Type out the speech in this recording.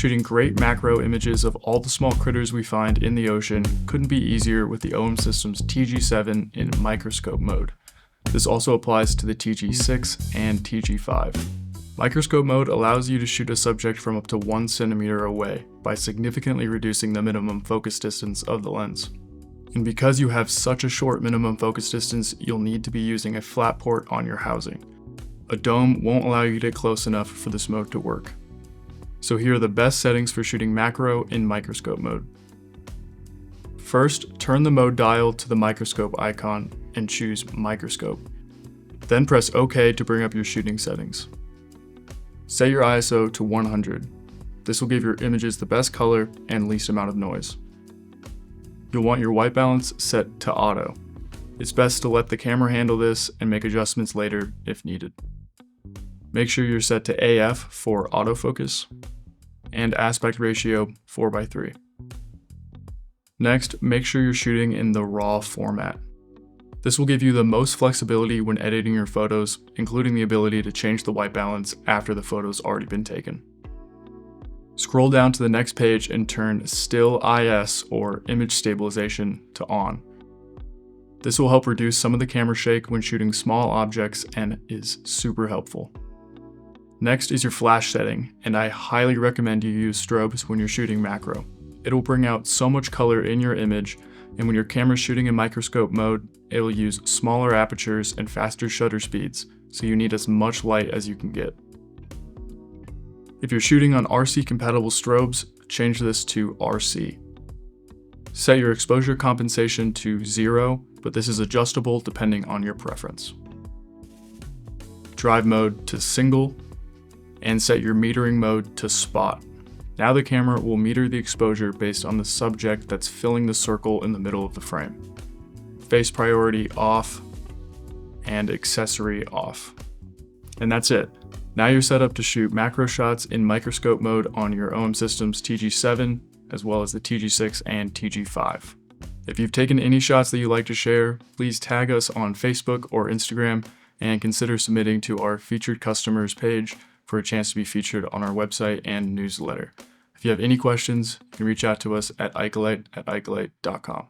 Shooting great macro images of all the small critters we find in the ocean couldn't be easier with the OM Systems TG-7 in microscope mode. This also applies to the TG-6 and TG-5. Microscope mode allows you to shoot a subject from up to 1 centimeter away by significantly reducing the minimum focus distance of the lens. And because you have such a short minimum focus distance, you'll need to be using a flat port on your housing. A dome won't allow you to get close enough for this mode to work. So here are the best settings for shooting macro in microscope mode. First, turn the mode dial to the microscope icon and choose microscope. Then press OK to bring up your shooting settings. Set your ISO to 100. This will give your images the best color and least amount of noise. You'll want your white balance set to auto. It's best to let the camera handle this and make adjustments later if needed. Make sure you're set to AF for autofocus and aspect ratio 4:3. Next, make sure you're shooting in the RAW format. This will give you the most flexibility when editing your photos, including the ability to change the white balance after the photo's already been taken. Scroll down to the next page and turn Still IS or image stabilization to on. This will help reduce some of the camera shake when shooting small objects and is super helpful. Next is your flash setting, and I highly recommend you use strobes when you're shooting macro. It'll bring out so much color in your image, and when your camera's shooting in microscope mode, it'll use smaller apertures and faster shutter speeds, so you need as much light as you can get. If you're shooting on RC compatible strobes, change this to RC. Set your exposure compensation to 0, but this is adjustable depending on your preference. Drive mode to single, and set your metering mode to spot. Now the camera will meter the exposure based on the subject that's filling the circle in the middle of the frame. Face priority off, and accessory off. And that's it. Now you're set up to shoot macro shots in microscope mode on your OM Systems TG-7, as well as the TG-6 and TG-5. If you've taken any shots that you'd like to share, please tag us on Facebook or Instagram, and consider submitting to our featured customers page for a chance to be featured on our website and newsletter. If you have any questions, you can reach out to us at ikelite@ikelite.com.